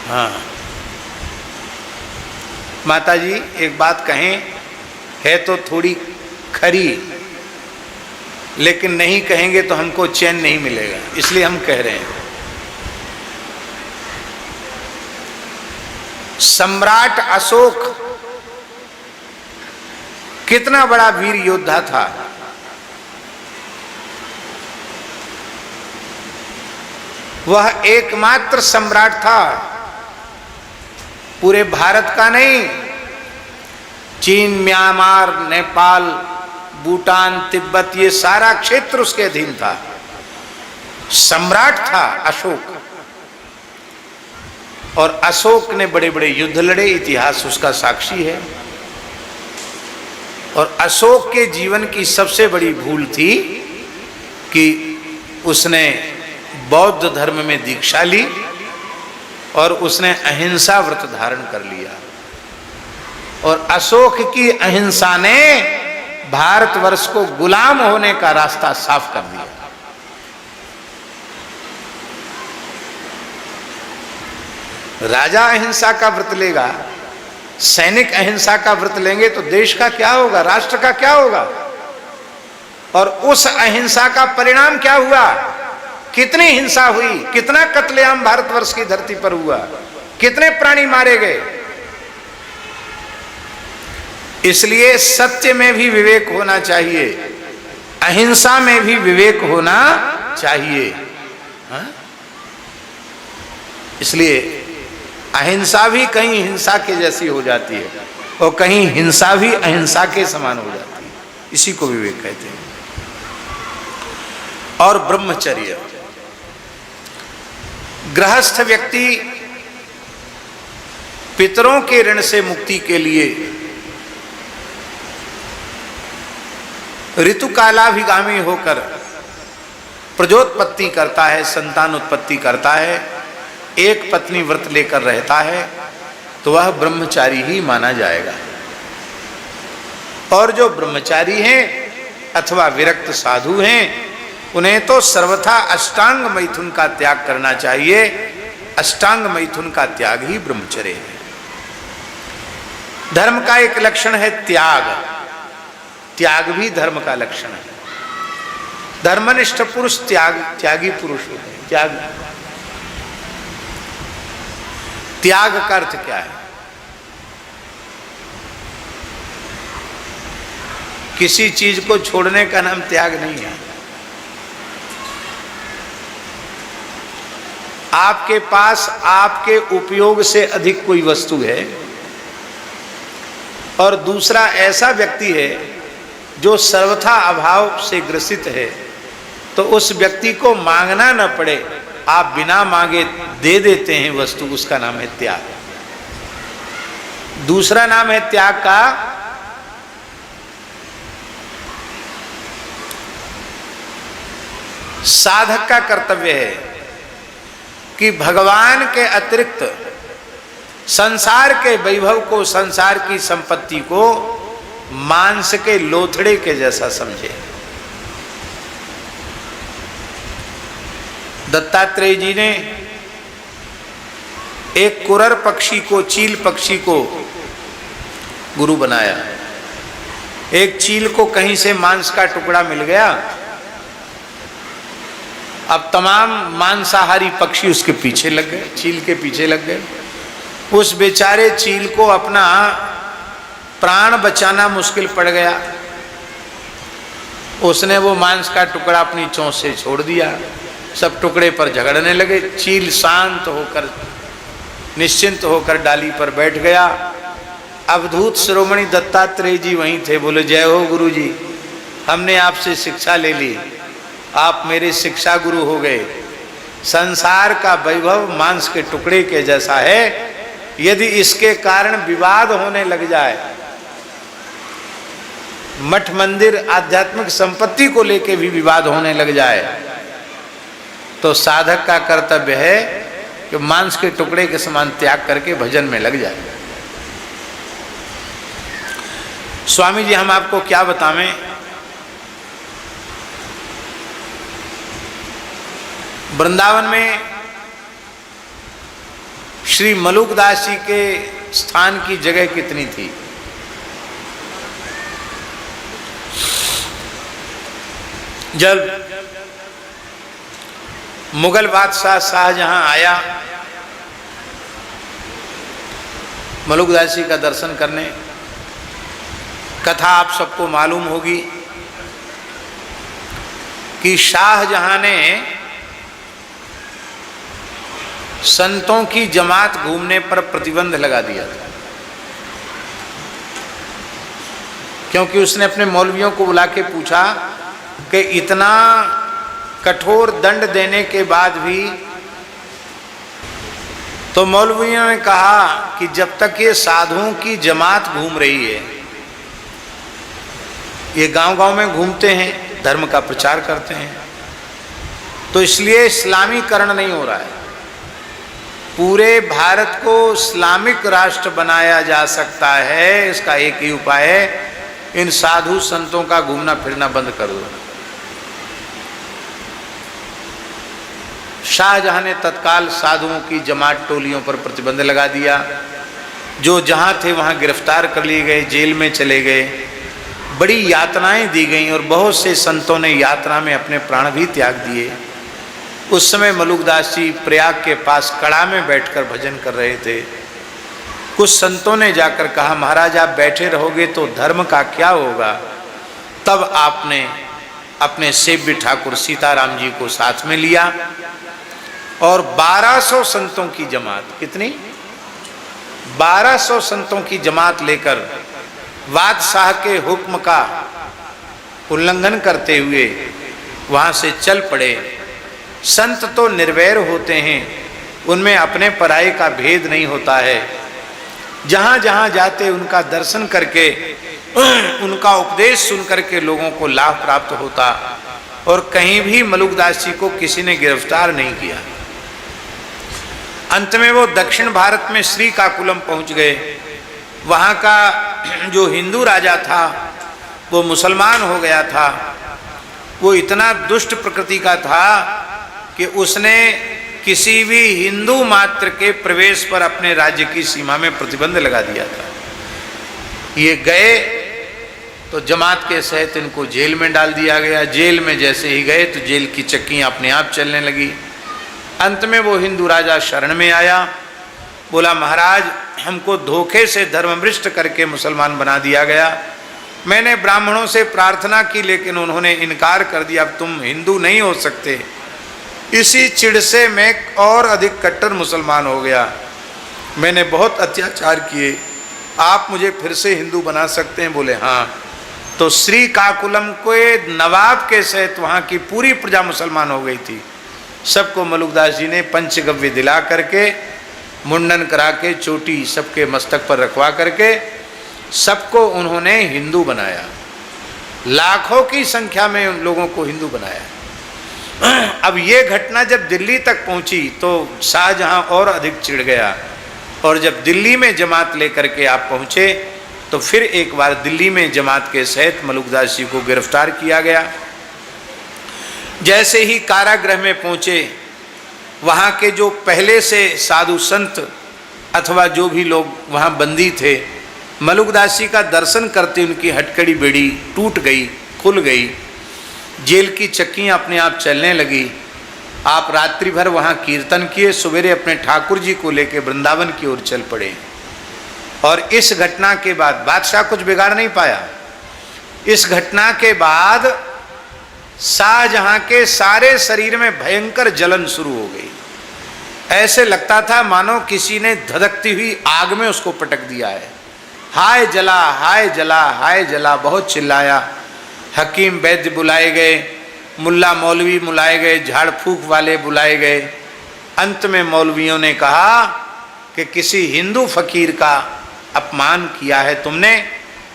हाँ माता जी एक बात कहें, है तो थोड़ी खरी, लेकिन नहीं कहेंगे तो हमको चैन नहीं मिलेगा, इसलिए हम कह रहे हैं। सम्राट अशोक कितना बड़ा वीर योद्धा था। वह एकमात्र सम्राट था, पूरे भारत का नहीं, चीन, म्यांमार, नेपाल, भूटान, तिब्बत, ये सारा क्षेत्र उसके अधीन था। सम्राट था अशोक। और अशोक ने बड़े बड़े युद्ध लड़े, इतिहास उसका साक्षी है। और अशोक के जीवन की सबसे बड़ी भूल थी कि उसने बौद्ध धर्म में दीक्षा ली और उसने अहिंसा व्रत धारण कर लिया। और अशोक की अहिंसा ने भारतवर्ष को गुलाम होने का रास्ता साफ कर दिया। राजा अहिंसा का व्रत लेगा, सैनिक अहिंसा का व्रत लेंगे तो देश का क्या होगा, राष्ट्र का क्या होगा। और उस अहिंसा का परिणाम क्या हुआ, कितनी हिंसा हुई, कितना कत्लेआम भारतवर्ष की धरती पर हुआ, कितने प्राणी मारे गए। इसलिए सत्य में भी विवेक होना चाहिए, अहिंसा में भी विवेक होना चाहिए। हा? इसलिए अहिंसा भी कहीं हिंसा के जैसी हो जाती है और कहीं हिंसा भी अहिंसा के समान हो जाती है। इसी को विवेक कहते हैं। और ब्रह्मचर्य, गृहस्थ व्यक्ति पितरों के ऋण से मुक्ति के लिए ऋतुकालाभिगामी होकर प्रजोत्पत्ति करता है, संतान उत्पत्ति करता है, एक पत्नी व्रत लेकर रहता है, तो वह ब्रह्मचारी ही माना जाएगा। और जो ब्रह्मचारी हैं अथवा विरक्त साधु हैं, उन्हें तो सर्वथा अष्टांग मैथुन का त्याग करना चाहिए। अष्टांग मैथुन का त्याग ही ब्रह्मचर्य है। धर्म का एक लक्षण है त्याग, त्याग भी धर्म का लक्षण है। धर्मनिष्ठ पुरुष त्यागी पुरुष होते हैं। त्याग का अर्थ क्या है? किसी चीज को छोड़ने का नाम त्याग नहीं है। आपके पास आपके उपयोग से अधिक कोई वस्तु है और दूसरा ऐसा व्यक्ति है जो सर्वथा अभाव से ग्रसित है, तो उस व्यक्ति को मांगना न पड़े, आप बिना मांगे दे देते हैं वस्तु, उसका नाम है त्याग। दूसरा नाम है त्याग का साधक का कर्तव्य है कि भगवान के अतिरिक्त संसार के वैभव को, संसार की संपत्ति को मांस के लोथड़े के जैसा समझे। दत्तात्रेय जी ने एक कुरर पक्षी को, चील पक्षी को गुरु बनाया। एक चील को कहीं से मांस का टुकड़ा मिल गया, अब तमाम मांसाहारी पक्षी उसके पीछे लग गए, चील के पीछे लग गए। उस बेचारे चील को अपना प्राण बचाना मुश्किल पड़ गया। उसने वो मांस का टुकड़ा अपनी चोंच से छोड़ दिया, सब टुकड़े पर झगड़ने लगे। चील शांत होकर, निश्चिंत होकर डाली पर बैठ गया। अवधूत शिरोमणि दत्तात्रेय जी वहीं थे। बोले, जय हो गुरु जी, हमने आपसे शिक्षा ले ली, आप मेरे शिक्षा गुरु हो गए। संसार का वैभव मांस के टुकड़े के जैसा है, यदि इसके कारण विवाद होने लग जाए, मठ मंदिर आध्यात्मिक संपत्ति को लेकर भी विवाद होने लग जाए, तो साधक का कर्तव्य है कि मांस के टुकड़े के समान त्याग करके भजन में लग जाए। स्वामी जी, हम आपको क्या बतावें, वृंदावन में श्री मलुकदास जी के स्थान की जगह कितनी थी। जब मुगल बादशाह शाहजहां आया मलुकदास जी का दर्शन करने, कथा आप सबको मालूम होगी कि शाहजहां ने संतों की जमात घूमने पर प्रतिबंध लगा दिया था, क्योंकि उसने अपने मौलवियों को बुला के पूछा कि इतना कठोर दंड देने के बाद भी, तो मौलवियों ने कहा कि जब तक ये साधुओं की जमात घूम रही है, ये गांव-गांव में घूमते हैं, धर्म का प्रचार करते हैं, तो इसलिए इस्लामीकरण नहीं हो रहा है। पूरे भारत को इस्लामिक राष्ट्र बनाया जा सकता है, इसका एक ही उपाय है, इन साधु संतों का घूमना फिरना बंद कर दो। शाहजहां ने तत्काल साधुओं की जमात टोलियों पर प्रतिबंध लगा दिया। जो जहां थे वहां गिरफ्तार कर लिए गए, जेल में चले गए, बड़ी यातनाएं दी गईं और बहुत से संतों ने यात्रा में अपने प्राण भी त्याग दिए। उस समय मलुकदास जी प्रयाग के पास कड़ा में बैठकर भजन कर रहे थे। कुछ संतों ने जाकर कहा, महाराज आप बैठे रहोगे तो धर्म का क्या होगा। तब आपने अपने सेव्य ठाकुर सीताराम जी को साथ में लिया और 1200 संतों की जमात, कितनी 1200 संतों की जमात लेकर बादशाह के हुक्म का उल्लंघन करते हुए वहां से चल पड़े। संत तो निर्वैर होते हैं, उनमें अपने पराये का भेद नहीं होता है। जहां जहां जाते उनका दर्शन करके, उनका उपदेश सुन करके लोगों को लाभ प्राप्त होता, और कहीं भी मलुकदास जी को किसी ने गिरफ्तार नहीं किया। अंत में वो दक्षिण भारत में श्रीकाकुलम पहुंच गए। वहां का जो हिंदू राजा था वो मुसलमान हो गया था। वो इतना दुष्ट प्रकृति का था कि उसने किसी भी हिंदू मात्र के प्रवेश पर अपने राज्य की सीमा में प्रतिबंध लगा दिया था। ये गए तो जमात के सहित इनको जेल में डाल दिया गया। जेल में जैसे ही गए तो जेल की चक्कियां अपने आप चलने लगी। अंत में वो हिंदू राजा शरण में आया, बोला महाराज हमको धोखे से धर्मभ्रष्ट करके मुसलमान बना दिया गया। मैंने ब्राह्मणों से प्रार्थना की लेकिन उन्होंने इनकार कर दिया, अब तुम हिंदू नहीं हो सकते। इसी चिढ़ से मैं और अधिक कट्टर मुसलमान हो गया। मैंने बहुत अत्याचार किए, आप मुझे फिर से हिंदू बना सकते हैं। बोले हाँ। तो श्रीकाकुलम के नवाब के सहित वहाँ की पूरी प्रजा मुसलमान हो गई थी। सबको मलुकदास जी ने पंचगव्य दिला करके, मुंडन करा के, चोटी सबके मस्तक पर रखवा करके सबको उन्होंने हिंदू बनाया। लाखों की संख्या में उन लोगों को हिंदू बनाया। अब ये घटना जब दिल्ली तक पहुंची तो शाहजहां और अधिक चिढ़ गया, और जब दिल्ली में जमात लेकर के आप पहुंचे तो फिर एक बार दिल्ली में जमात के सहित मलुकदास जी को गिरफ्तार किया गया। जैसे ही कारागृह में पहुंचे, वहाँ के जो पहले से साधु संत अथवा जो भी लोग वहाँ बंदी थे, मलुकदास जी का दर्शन करते उनकी हथकड़ी बेड़ी टूट गई, खुल गई। जेल की चक्कियाँ अपने आप चलने लगी। आप रात्रि भर वहाँ कीर्तन किए, सवेरे अपने ठाकुर जी को लेकर वृंदावन की ओर चल पड़े। और इस घटना के बाद बादशाह कुछ बिगाड़ नहीं पाया। इस घटना के बाद शाहजहां के सारे शरीर में भयंकर जलन शुरू हो गई। ऐसे लगता था मानो किसी ने धधकती हुई आग में उसको पटक दिया है। हाय जला, हाय जला, हाय जला, बहुत चिल्लाया। हकीम वैद्य बुलाए गए, मुल्ला मौलवी बुलाए गए, झाड़ फूक वाले बुलाए गए। अंत में मौलवियों ने कहा कि किसी हिंदू फकीर का अपमान किया है तुमने,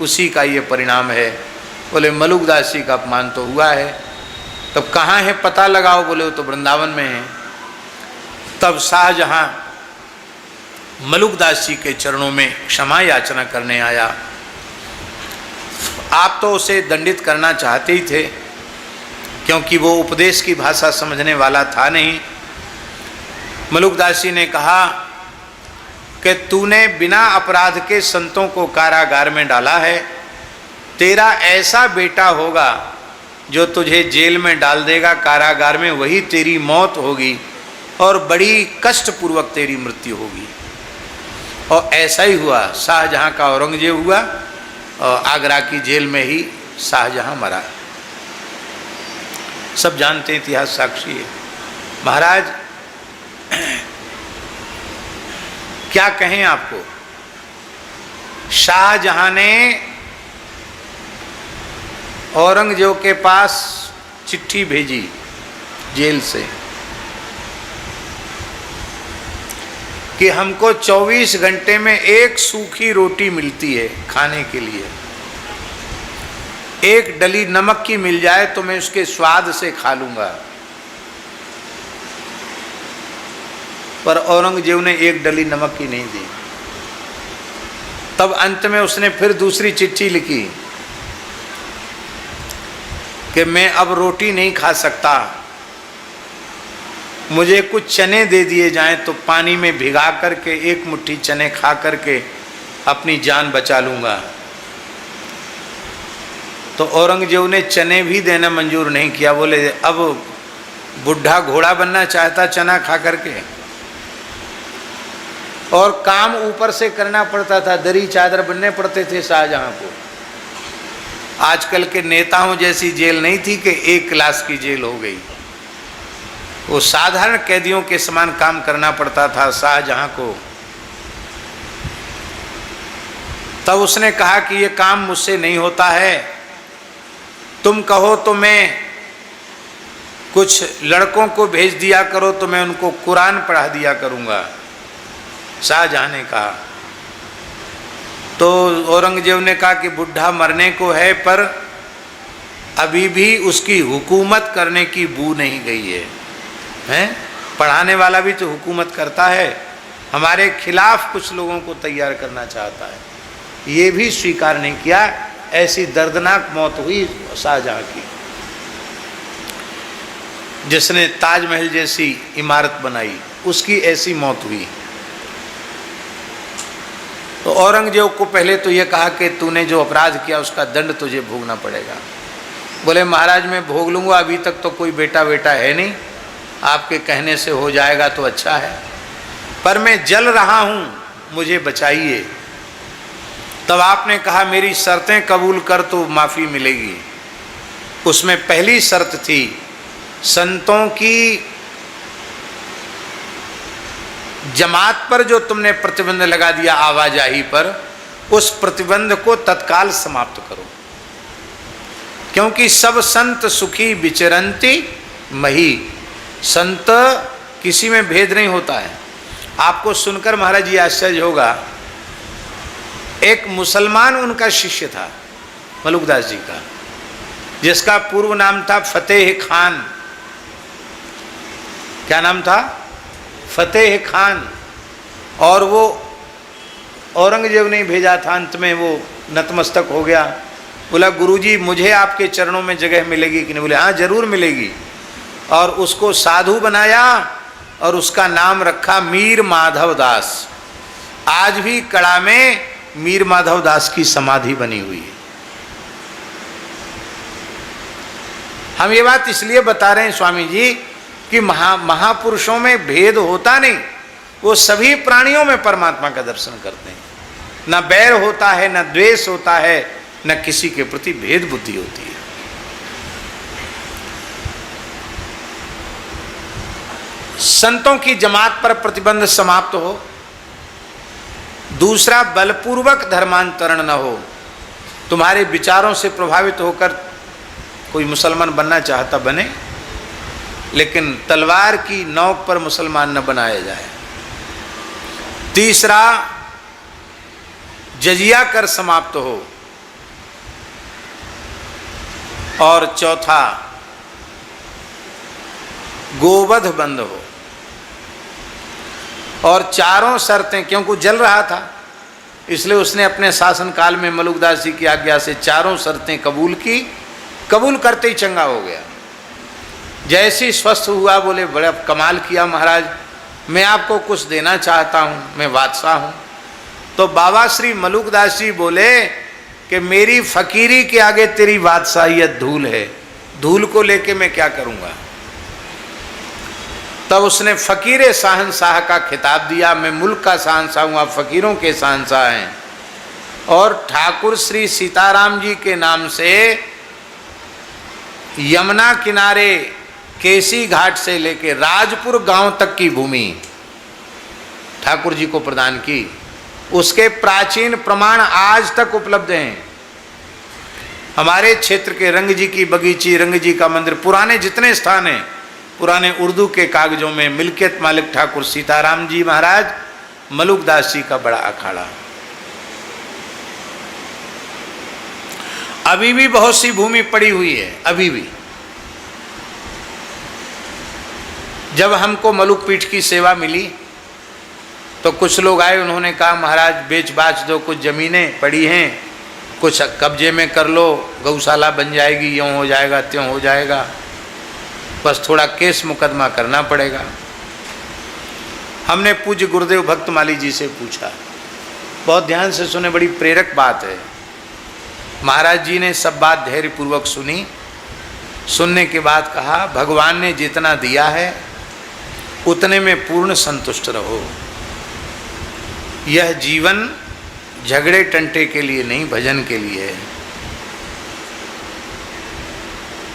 उसी का ये परिणाम है। बोले मलुकदास जी का अपमान तो हुआ है। तब कहाँ है पता लगाओ। बोले वो तो वृंदावन में है। तब शाहजहां मलुकदास जी के चरणों में क्षमा याचना करने आया। आप तो उसे दंडित करना चाहते ही थे, क्योंकि वो उपदेश की भाषा समझने वाला था नहीं। मलुकदास जी ने कहा कि तूने बिना अपराध के संतों को कारागार में डाला है, तेरा ऐसा बेटा होगा जो तुझे जेल में डाल देगा कारागार में, वही तेरी मौत होगी और बड़ी कष्टपूर्वक तेरी मृत्यु होगी। और ऐसा ही हुआ, शाहजहां का औरंगजेब हुआ और आगरा की जेल में ही शाहजहां मरा। सब जानते हैं, इतिहास साक्षी है। महाराज क्या कहें आपको, शाहजहां ने औरंगजेब के पास चिट्ठी भेजी जेल से कि हमको 24 घंटे में एक सूखी रोटी मिलती है खाने के लिए, एक डली नमक की मिल जाए तो मैं उसके स्वाद से खा लूंगा। पर औरंगजेब ने एक डली नमक की नहीं दी। तब अंत में उसने फिर दूसरी चिट्ठी लिखी कि मैं अब रोटी नहीं खा सकता, मुझे कुछ चने दे दिए जाएं तो पानी में भिगा करके एक मुट्ठी चने खा करके अपनी जान बचा लूंगा। तो औरंगजेब ने चने भी देना मंजूर नहीं किया। बोले अब बुढ़ा घोड़ा बनना चाहता चना खा करके, और काम ऊपर से करना पड़ता था, दरी चादर बनने पड़ते थे शाहजहां को। आजकल के नेताओं जैसी जेल नहीं थी कि एक क्लास की जेल हो गई, वो साधारण कैदियों के समान काम करना पड़ता था शाहजहां को। तब उसने कहा कि ये काम मुझसे नहीं होता है, तुम कहो तो मैं कुछ लड़कों को भेज दिया करो तो मैं उनको कुरान पढ़ा दिया करूंगा, शाहजहां ने कहा। तो औरंगजेब ने कहा कि बुढ़ा मरने को है पर अभी भी उसकी हुकूमत करने की बू नहीं गई है, हैं? पढ़ाने वाला भी तो हुकूमत करता है, हमारे खिलाफ कुछ लोगों को तैयार करना चाहता है, ये भी स्वीकार नहीं किया। ऐसी दर्दनाक मौत हुई शाहजहां की, जिसने ताजमहल जैसी इमारत बनाई, उसकी ऐसी मौत हुई। तो औरंगजेब को पहले तो ये कहा कि तूने जो अपराध किया उसका दंड तुझे भोगना पड़ेगा। बोले महाराज मैं भोग लूँगा, अभी तक तो कोई बेटा है नहीं, आपके कहने से हो जाएगा तो अच्छा है, पर मैं जल रहा हूँ, मुझे बचाइए। तब आपने कहा मेरी शर्तें कबूल कर तो माफ़ी मिलेगी। उसमें पहली शर्त थी संतों की जमात पर जो तुमने प्रतिबंध लगा दिया आवाजाही पर, उस प्रतिबंध को तत्काल समाप्त करो, क्योंकि सब संत सुखी विचरंती मही, संत किसी में भेद नहीं होता है। आपको सुनकर महाराज जी आश्चर्य होगा, एक मुसलमान उनका शिष्य था मलुकदास जी का, जिसका पूर्व नाम था फतेह खान। क्या नाम था? फतेह खान। और वो औरंगजेब ने भेजा था, अंत में वो नतमस्तक हो गया। बोला गुरुजी मुझे आपके चरणों में जगह मिलेगी कि नहीं? बोले हाँ जरूर मिलेगी। और उसको साधु बनाया और उसका नाम रखा मीर माधव दास। आज भी कड़ा में मीर माधव दास की समाधि बनी हुई है। हम ये बात इसलिए बता रहे हैं स्वामी जी कि महापुरुषों में भेद होता नहीं, वो सभी प्राणियों में परमात्मा का दर्शन करते हैं। न बैर होता है, न द्वेष होता है, न किसी के प्रति भेद बुद्धि होती है। संतों की जमात पर प्रतिबंध समाप्त हो। दूसरा, बलपूर्वक धर्मांतरण न हो। तुम्हारे विचारों से प्रभावित होकर कोई मुसलमान बनना चाहता बने, लेकिन तलवार की नोक पर मुसलमान न बनाया जाए। तीसरा, जजिया कर समाप्त हो। और चौथा, गोवध बंद हो। और चारों शर्तें, क्योंकि जल रहा था इसलिए उसने अपने शासनकाल में मलुकदास जी की आज्ञा से चारों शर्तें कबूल की। कबूल करते ही चंगा हो गया। जैसे ही स्वस्थ हुआ बोले बड़ा कमाल किया महाराज, मैं आपको कुछ देना चाहता हूँ, मैं बादशाह हूँ। तो बाबा श्री मलुकदास जी बोले कि मेरी फकीरी के आगे तेरी बादशाहियत धूल है, धूल को लेके मैं क्या करूँगा। तब उसने फकीर शहंशाह का खिताब दिया, मैं मुल्क का शहंशाह हूँ, आप फकीरों के शहंशाह हैं। और ठाकुर श्री सीताराम जी के नाम से यमुना किनारे केसी घाट से लेके राजपुर गांव तक की भूमि ठाकुर जी को प्रदान की। उसके प्राचीन प्रमाण आज तक उपलब्ध हैं। हमारे क्षेत्र के रंग जी की बगीची, रंग जी का मंदिर, पुराने जितने स्थान हैं, पुराने उर्दू के कागजों में मिल्कियत मालिक ठाकुर सीताराम जी महाराज, मलुकदास जी का बड़ा अखाड़ा। अभी भी बहुत सी भूमि पड़ी हुई है, अभी भी। जब हमको मलुक पीठ की सेवा मिली तो कुछ लोग आए, उन्होंने कहा महाराज बेच बाच दो, कुछ ज़मीनें पड़ी हैं, कुछ कब्जे में कर लो, गौशाला बन जाएगी, यूँ हो जाएगा त्यों हो जाएगा, बस थोड़ा केस मुकदमा करना पड़ेगा। हमने पूज्य गुरुदेव भक्तमाली जी से पूछा, बहुत ध्यान से सुने, बड़ी प्रेरक बात है। महाराज जी ने सब बात धैर्यपूर्वक सुनी। सुनने के बाद कहा, भगवान ने जितना दिया है उतने में पूर्ण संतुष्ट रहो। यह जीवन झगड़े टंटे के लिए नहीं, भजन के लिए है।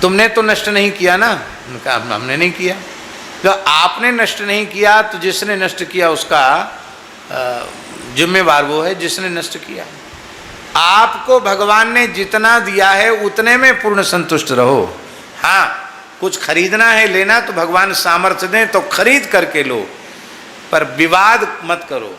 तुमने तो नष्ट नहीं किया ना? उनका हमने नहीं किया। तो आपने नष्ट नहीं किया तो जिसने नष्ट किया उसका जिम्मेवार वो है जिसने नष्ट किया। आपको भगवान ने जितना दिया है उतने में पूर्ण संतुष्ट रहो। हाँ, कुछ खरीदना है, लेना, तो भगवान सामर्थ्य दें तो खरीद करके लो, पर विवाद मत करो।